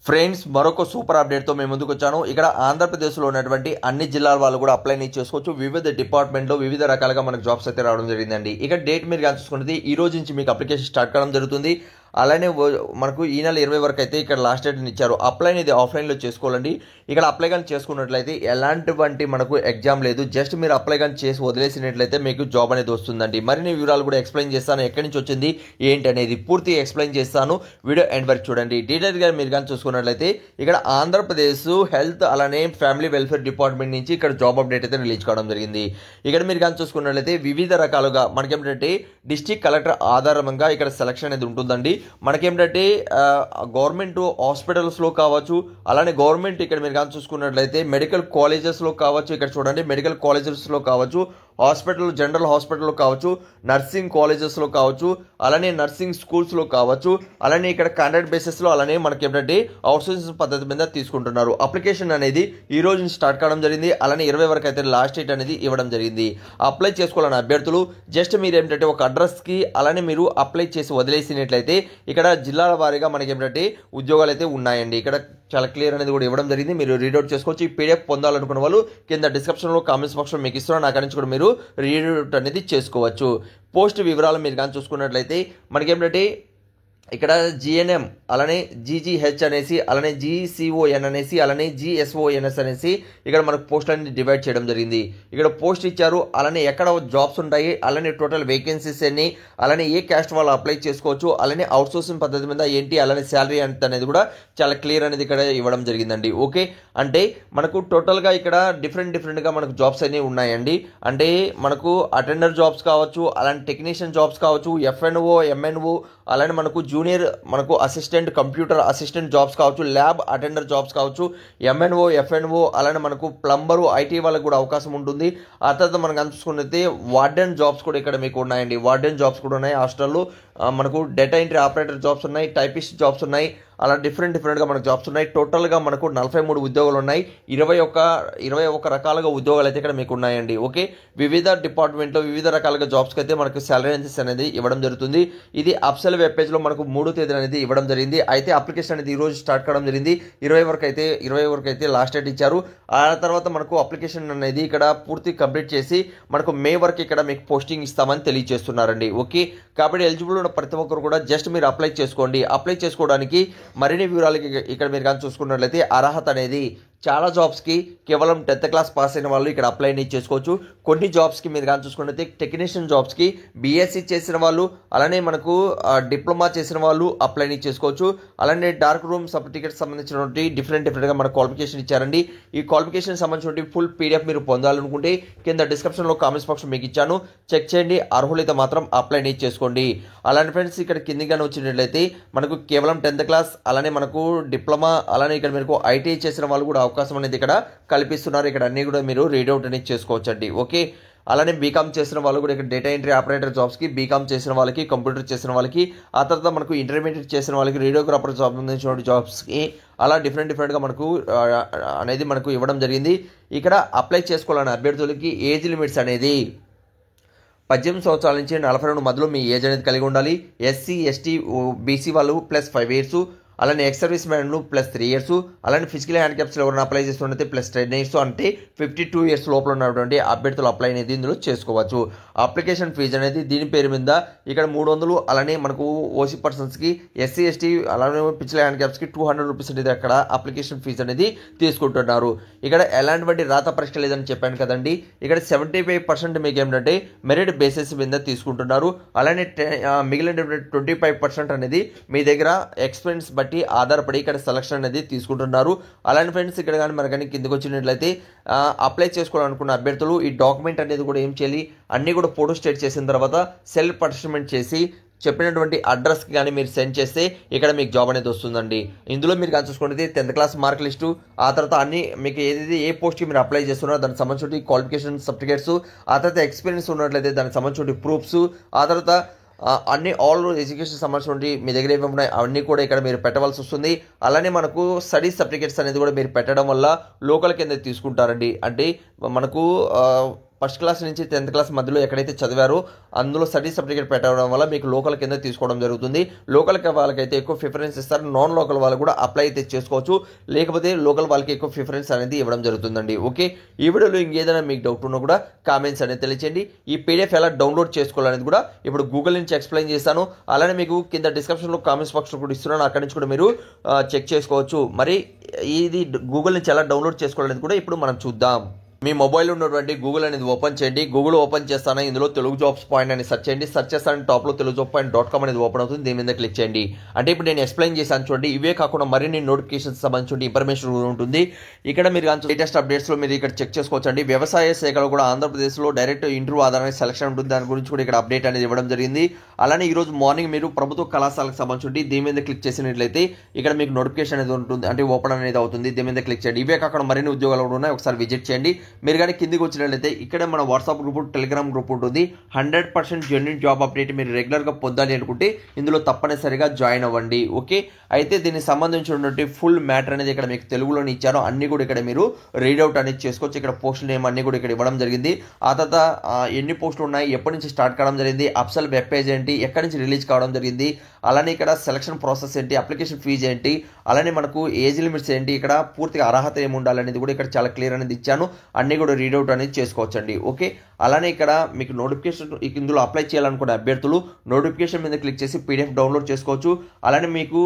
Friends, మరొక super అప్డేట్తో మేము ముందుకు వచ్చాను. ఇక్కడ ఆంధ్రప్రదేశ్లో ఉన్నటువంటి అన్ని జిల్లాల వాళ్ళు కూడా అప్లై చేసుకోవచ్చు. వివిధ డిపార్ట్మెంట్లో వివిధ రకాలుగా మనకు జాబ్స్ అయితే రావడం జరిగిందండి. ఇక డేట్ మీరు చూసుకున్నది ఈ రోజు నుంచి మీకు అప్లికేషన్ స్టార్ట్ కావడం జరుగుతుంది. అలానే మనకు ఈ నెల 20 వరకు అయితే ఇక్కడ లాస్ట్ డేట్ ఇచ్చారు. అప్లై అనేది ఆఫ్లైన్లో చేసుకోవాలండి. ఇక్కడ అప్లై కానీ చేసుకున్నట్లయితే ఎలాంటి మనకు ఎగ్జామ్ లేదు. జస్ట్ మీరు అప్లై కానీ చేసి వదిలేసినట్లయితే మీకు జాబ్ అనేది వస్తుందండి. మరిన్ని వివరాలు కూడా ఎక్స్ప్లెయిన్ చేస్తాను. ఎక్కడి నుంచి వచ్చింది ఏంటి అనేది పూర్తిగా ఎక్స్ప్లెయిన్ చేస్తాను. వీడియో ఎండ్ వరకు చూడండి. డీటెయిల్గా మీరు కానీ చూసుకున్నట్లయితే ఇక్కడ ఆంధ్రప్రదేశ్ హెల్త్ అలానే ఫ్యామిలీ వెల్ఫేర్ డిపార్ట్మెంట్ నుంచి ఇక్కడ జాబ్ అప్డేట్ అయితే రిలీజ్ కావడం జరిగింది. ఇక్కడ మీరు కానీ చూసుకున్నట్లయితే వివిధ రకాలుగా మనకేంటంటే డిస్ట్రిక్ట్ కలెక్టర్ ఆధారంగా ఇక్కడ సెలక్షన్ అనేది ఉంటుందండి. మనకేంటంటే గవర్నమెంట్ హాస్పిటల్స్లో కావచ్చు, అలానే గవర్నమెంట్ ఇక్కడ మీరు కానీ చూసుకున్నట్లయితే మెడికల్ కాలేజెస్లో కావచ్చు, ఇక్కడ చూడండి మెడికల్ కాలేజెస్లో కావచ్చు, హాస్పిటల్ జనరల్ హాస్పిటల్లో కావచ్చు, నర్సింగ్ కాలేజెస్లో కావచ్చు, అలానే నర్సింగ్ స్కూల్స్లో కావచ్చు, అలానే ఇక్కడ కాంట్రాక్ట్ బేసిస్లో అలానే మనకి ఏంటంటే అవుట్సోర్సింగ్ పద్ధతి మీద తీసుకుంటున్నారు. అప్లికేషన్ అనేది ఈ రోజు స్టార్ట్ కావడం జరిగింది. అలానే 20 వరకు అయితే లాస్ట్ డేట్ అనేది ఇవ్వడం జరిగింది. అప్లై చేసుకోవాలని అభ్యర్థులు జస్ట్ మీరు ఏంటంటే ఒక అడ్రస్కి అలానే మీరు అప్లై చేసి వదిలేసినట్లయితే ఇక్కడ జిల్లాల వారీగా మనకి ఏంటంటే ఉద్యోగాలు అయితే ఉన్నాయండి. ఇక్కడ చాలా క్లియర్ అనేది కూడా ఇవ్వడం జరిగింది. మీరు రీడౌట్ చేసుకోవచ్చు. ఈ పీడిఎఫ్ పొందాలనుకున్న వాళ్ళు కింద డిస్క్రిప్షన్లో కామెంట్స్ బాక్స్లో మీకు ఇస్తున్నాను. నాకు నుంచి కూడా మీరు రీడౌట్ అనేది చేసుకోవచ్చు. పోస్ట్ వివరాలు మీరు కానీ చూసుకున్నట్లయితే మనకేంటంటే ఇక్కడ జిఎన్ఎం అలానే జీజీహెచ్ అనేసి అలానే జీసీఓఎన్ అనేసి అలానే జిఎస్ఓఎన్ఎస్ అనేసి ఇక్కడ మనకు పోస్ట్ అనేది డివైడ్ చేయడం జరిగింది. ఇక్కడ పోస్ట్ ఇచ్చారు, అలానే ఎక్కడ జాబ్స్ ఉంటాయి, అలానే టోటల్ వేకెన్సీస్ ఎన్ని, అలానే ఏ క్యాస్ట్ వాళ్ళు అప్లై చేసుకోవచ్చు, అలానే అవుట్సోర్సింగ్ పద్ధతి మీద ఏంటి, అలానే శాలరీ ఎంత అనేది కూడా చాలా క్లియర్ అనేది ఇక్కడ ఇవ్వడం జరిగిందండి. ఓకే, అంటే మనకు టోటల్గా ఇక్కడ డిఫరెంట్గా మనకు జాబ్స్ అనేవి ఉన్నాయండి. అంటే మనకు అటెండర్ జాబ్స్ కావచ్చు, అలానే టెక్నీషియన్ జాబ్స్ కావచ్చు, ఎఫ్ఎన్ఓ ఎంఎన్ఓ, అలానే మనకు జూనియర్ మనకు అసిస్టెంట్ కంప్యూటర్ అసిస్టెంట్ జాబ్స్ కావచ్చు, ల్యాబ్ అటెండర్ జాబ్స్ కావచ్చు, ఎంఎన్ఓ ఎఫ్ఎన్ఓ, అలానే మనకు ప్లంబరు ఐటీ వాళ్ళకి కూడా అవకాశం ఉంటుంది. ఆ తర్వాత మనం చూసుకున్నట్లయితే వార్డెన్ జాబ్స్ కూడా ఇక్కడ మీకు ఉన్నాయండి. వార్డెన్ జాబ్స్ కూడా ఉన్నాయి హాస్టల్లో. మనకు డేటా ఎంట్రీ ఆపరేటర్ జాబ్స్ ఉన్నాయి, టైపిస్ట్ జాబ్స్ ఉన్నాయి, అలా డిఫరెంట్గా మనకు జాబ్స్ ఉన్నాయి. టోటల్గా మనకు 43 ఉద్యోగాలు ఉన్నాయి. 21 రకాలుగా ఉద్యోగాలు అయితే ఇక్కడ మీకు ఉన్నాయండి. ఓకే, వివిధ డిపార్ట్మెంట్లో వివిధ రకాలుగా జాబ్స్కి అయితే మనకు శాలరీ అనేది ఇవ్వడం జరుగుతుంది. ఇది అప్సెల్ వెబ్ పేజ్లో మనకు 3వ తేదీ అనేది ఇవ్వడం జరిగింది. అయితే అప్లికేషన్ అనేది ఈ రోజు స్టార్ట్ కావడం జరిగింది. 20 వరకు అయితే లాస్ట్ డేట్ ఇచ్చారు. ఆ తర్వాత మనకు అప్లికేషన్ అనేది ఇక్కడ పూర్తి కంప్లీట్ చేసి మనకు మే వరకు ఇక్కడ మీకు పోస్టింగ్ ఇస్తామని తెలియజేస్తున్నారండి. ఓకే, కాబట్టి ఎలిజిబుల్ ఉన్న ప్రతి ఒక్కరు కూడా జస్ట్ మీరు అప్లై చేసుకోండి. అప్లై చేసుకోవడానికి మరిన్ని వివరాలకి ఇక్కడ మీరు కానీ చూసుకున్నట్లయితే అర్హత అనేది చాలా జాబ్స్కి కేవలం 10th క్లాస్ పాస్ అయిన వాళ్ళు ఇక్కడ అప్లై చేసుకోవచ్చు. కొన్ని జాబ్స్కి మీరు కానీ చూసుకున్నట్లయితే టెక్నీషియన్ జాబ్స్కి బీఎస్సీ చేసిన వాళ్ళు, అలానే మనకు డిప్లొమా చేసిన వాళ్ళు అప్లై చేసుకోవచ్చు. అలానే డార్క్ రూమ్ సర్టిఫికేట్ సంబంధించినటువంటి డిఫరెంట్గా మన క్వాలిఫికేషన్ ఇచ్చారండి. ఈ క్వాలిఫికేషన్ సంబంధించిన ఫుల్ పీడిఎఫ్ మీరు పొందాలనుకుంటే కింద డిస్క్రిప్షన్లో కామెంట్స్ బాక్స్ మీకు ఇచ్చాను, చెక్ చేయండి. అర్హులైతే మాత్రం అప్లై చేసుకోండి. అలానే ఫ్రెండ్స్, ఇక్కడ కిందిగానే వచ్చినట్లయితే మనకు కేవలం 10th క్లాస్, అలానే మనకు డిప్లొమా, అలానే ఇక్కడ మీకు ఐటీఐ చేసిన వాళ్ళు కూడా అవకాశం అనేది ఇక్కడ కల్పిస్తున్నారు. ఇక్కడ అన్ని కూడా మీరు రీడౌట్ అనేది చేసుకోవచ్చు అండి. ఓకే, అలానే బీకామ్ చేసిన వాళ్ళు కూడా ఇక్కడ డేటా ఎంట్రీ ఆపరేటర్ జాబ్స్కి, బీకామ్ చేసిన వాళ్ళకి, కంప్యూటర్ చేసిన వాళ్ళకి, ఆ తర్వాత మనకు ఇంటర్మీడియట్ చేసిన వాళ్ళకి, రేడియోగ్రాఫర్ సంబంధించిన జాబ్స్కి అలా డిఫరెంట్గా మనకు అనేది మనకు ఇవ్వడం జరిగింది. ఇక్కడ అప్లై చేసుకోవాలనే అభ్యర్థులకి ఏజ్ లిమిట్స్ అనేది 18 సంవత్సరాల నుంచి 42 మధ్యలో మీ ఏజ్ అనేది కలిగి ఉండాలి. ఎస్సీ ఎస్టీ బీసీ వాళ్ళు +5 ఇయర్స్, అలానే ఎక్స్ సర్వీస్ మ్యాన్లు +3 ఇయర్స్, అలానే ఫిజికల్ హ్యాండిక్యాప్స్ ఎవరైనా అప్లై చేస్తున్నట్టే +10 ఇయర్స్, అంటే 52 ఇయర్స్ లోపల ఉన్నటువంటి అభ్యర్థులు అప్లై అనేది ఇందులో చేసుకోవచ్చు. అప్లికేషన్ ఫీజు అనేది దీని పేరు మీద ఇక్కడ 300, అలానే మనకు ఓసీ పర్సన్స్కి, ఎస్సీ ఎస్టీ, అలానే ఫిజికల్ హ్యాండిక్యాప్స్కి 200 రూపీస్ అనేది అక్కడ అప్లికేషన్ ఫీజు అనేది తీసుకుంటున్నారు. ఇక్కడ ఎలాంటి రాత పరీక్ష లేదని చెప్పాను కదండి. ఇక్కడ 75% మీకు ఏంటంటే మెరిట్ బేసిస్ మీద తీసుకుంటున్నారు. అలానే మిగిలిన 25% అనేది మీ దగ్గర ఎక్స్పీరియన్స్ బట్టి ఆధారపడి ఇక్కడ సెలక్షన్ అనేది తీసుకుంటున్నారు. అలానే ఫ్రెండ్స్, ఇక్కడ కానీ మన కానీ కిందకి వచ్చినట్లయితే అప్లై చేసుకోవాలనుకున్న అభ్యర్థులు ఈ డాక్యుమెంట్ అనేది కూడా ఏం చేయాలి, అన్నీ కూడా ఫోటో స్టేట్ చేసిన తర్వాత సెల్ఫ్ అటాచ్మెంట్ చేసి చెప్పినటువంటి అడ్రస్కి కానీ మీరు సెండ్ చేస్తే ఇక్కడ మీకు జాబ్ అనేది వస్తుందండి. ఇందులో మీరు కానీ చూసుకుంటే 10th క్లాస్ మార్క్ లిస్టు, ఆ తర్వాత అన్ని మీకు ఏ పోస్ట్కి మీరు అప్లై చేస్తున్నారో దానికి సంబంధించిన క్వాలిఫికేషన్ సర్టిఫికేట్స్, ఆ తర్వాత ఎక్స్పీరియన్స్ ఉన్నట్లయితే దానికి సంబంధించిన ప్రూఫ్స్, ఆ తర్వాత అన్ని ఆల్ ఎడ్యుకేషన్ సంబంధించి మీ దగ్గర ఏమేమి ఉన్నాయి అవన్నీ కూడా ఇక్కడ మీరు పెట్టవలసి వస్తుంది. అలానే మనకు స్టడీ సర్టిఫికేట్స్ అనేది కూడా మీరు పెట్టడం వల్ల లోకల్ కింద తీసుకుంటారండి. అంటే మనకు ఫస్ట్ క్లాస్ నుంచి 10th క్లాస్ మధ్యలో ఎక్కడైతే చదివారో అందులో స్టడీ సర్టిఫికేట్ పెట్టడం వల్ల మీకు లోకల్ కింద తీసుకోవడం జరుగుతుంది. లోకల్ వాళ్ళకైతే ఎక్కువ ప్రిఫరెన్స్ ఇస్తారు. నాన్ లోకల్ వాళ్ళు కూడా అప్లై అయితే చేసుకోవచ్చు, లేకపోతే లోకల్ వాళ్ళకి ఎక్కువ ప్రిఫరెన్స్ అనేది ఇవ్వడం జరుగుతుందండి. ఓకే, ఈ వీడియోలో ఇంకేదైనా మీకు డౌట్ ఉన్నా కూడా కామెంట్స్ అనేది తెలియచేయండి. ఈ పీడిఎఫ్ ఎలా డౌన్లోడ్ చేసుకోవాలనేది కూడా ఇప్పుడు గూగుల్ నుంచి ఎక్స్ప్లెయిన్ చేస్తాను. అలానే మీకు కింద డిస్క్రిప్షన్లో కామెంట్స్ బాక్స్లో కూడా ఇస్తున్నాను, అక్కడి నుంచి కూడా మీరు చెక్ చేసుకోవచ్చు. మరి ఇది గూగుల్ నుంచి ఎలా డౌన్లోడ్ చేసుకోవాలనేది కూడా ఇప్పుడు మనం చూద్దాం. మీ మొబైల్ ఉన్నటువంటి గూగుల్ అనేది ఓపెన్ చేయండి. గూగుల్ ఓపెన్ చేస్తాను, ఇందులో తెలుగు జాబ్స్ పాయింట్ అని సెర్చ్ చేయండి. సెర్చ్ చేస్తాను, టాప్లో telugujob.com అనేది ఓపెన్ అవుతుంది. దీని మీద క్లిక్ చేయండి. అంటే ఇప్పుడు నేను ఎక్స్ప్లెయిన్ చేశాను చూడండి, ఇవే కాకుండా మరిన్ని నోటిఫికేషన్స్ సంబంధించిన ఇన్ఫర్మేషన్ ఉంటుంది. ఇక్కడ మీరు లేటెస్ట్ అప్డేట్స్లో మీరు ఇక్కడ చెక్ చేసుకోవచ్చు అండి. వ్యవసాయ శాఖలో కూడా ఆంధ్రప్రదేశ్లో డైరెక్ట్ ఇంటర్వ్యూ ఆధారంగా సెలక్షన్ ఉంటుంది. దాని గురించి కూడా ఇక్కడ అప్డేట్ అనేది ఇవ్వడం జరిగింది. అలానే ఈ రోజు మార్నింగ్ మీరు ప్రభుత్వ కళాశాలకు సంబంధించి దీని మీద క్లిక్ చేసినట్లయితే ఇక్కడ మీకు నోటిఫికేషన్ అనేది ఉంటుంది, అంటే ఓపెన్ అనేది అవుతుంది. దీని మీద క్లిక్ చేయండి. ఇవే కాకుండా మరిన్ని ఉద్యోగాలు కూడా ఉన్నాయి, ఒకసారి విజిట్ చేయండి. మీరు కానీ కిందికి వచ్చినట్లయితే ఇక్కడ మన వాట్సాప్ గ్రూప్, టెలిగ్రామ్ గ్రూప్ ఉంటుంది. 100% జెన్యూన్ జాబ్ అప్డేట్ మీరు రెగ్యులర్గా పొందాలి అనుకుంటే ఇందులో తప్పనిసరిగా జాయిన్ అవ్వండి. ఓకే, అయితే దీనికి సంబంధించినటువంటి ఫుల్ మ్యాటర్ అనేది ఇక్కడ మీకు తెలుగులోని ఇచ్చారు, అన్ని కూడా ఇక్కడ మీరు రీడౌట్ అనేది చేసుకోవచ్చు. ఇక్కడ పోస్టులు నేమ్ అన్ని కూడా ఇక్కడ ఇవ్వడం జరిగింది. ఆ తర్వాత ఎన్ని పోస్టులు ఉన్నాయి, ఎప్పటి నుంచి స్టార్ట్ కావడం జరిగింది, అఫ్సల్ వెబ్ పేజ్ ఏంటి, ఎక్కడి నుంచి రిలీజ్ కావడం జరిగింది, అలానే ఇక్కడ సెలక్షన్ ప్రాసెస్ ఏంటి, అప్లికేషన్ ఫీజు ఏంటి, అలానే మనకు ఏజ్ లిమిట్స్ ఏంటి, ఇక్కడ పూర్తిగా అర్హత ఏమి ఉండాలనేది కూడా ఇక్కడ చాలా క్లియర్ అనేది ఇచ్చాను. అన్ని కూడా రీడౌట్ అనేది చేసుకోవచ్చండి. ఓకే, అలానే ఇక్కడ మీకు నోటిఫికేషన్ ఇందులో అప్లై చేయాలనుకునే అభ్యర్థులు నోటిఫికేషన్ మీద క్లిక్ చేసి పీడిఎఫ్ డౌన్లోడ్ చేసుకోవచ్చు. అలానే మీకు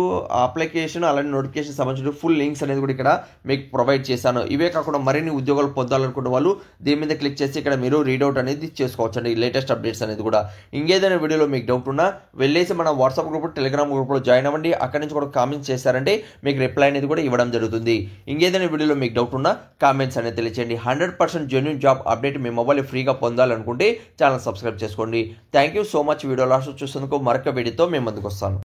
అప్లికేషన్ అలానే నోటిఫికేషన్ సంబంధించిన ఫుల్ లింక్స్ అనేది కూడా ఇక్కడ మీకు ప్రొవైడ్ చేశాను. ఇవే కాకుండా మరిన్ని ఉద్యోగాలు పొందాలనుకునే వాళ్ళు దీని మీద క్లిక్ చేసి ఇక్కడ మీరు రీడౌట్ అనేది చేసుకోవచ్చు అండి, లేటెస్ట్ అప్డేట్స్ అనేది కూడా. ఇంకేదైనా వీడియోలో మీకు డౌట్ ఉన్నా వెళ్ళేసి మన వాట్సాప్ గ్రూప్, టెలిగ్రామ్ గ్రూప్లో జాయిన్ అవ్వండి. అక్కడి నుంచి కూడా కామెంట్స్ చేశారంటే మీకు రిప్లై అనేది కూడా ఇవ్వడం జరుగుతుంది. ఇంకేదైనా వీడియోలో మీకు డౌట్ ఉన్నా కామెంట్స్ అనేది తెలియచేయండి. 100% జెన్యూన్ జాబ్ అప్డేట్ మీ మొబైల్ ఫ్రీగా పొందాలనుకుంటే ఛానల్ సబ్స్క్రైబ్ చేసుకోండి. Thank you so much. Video last చూసేందుకు మరొక వీడియోతో మేము ముందుకు వస్తాను.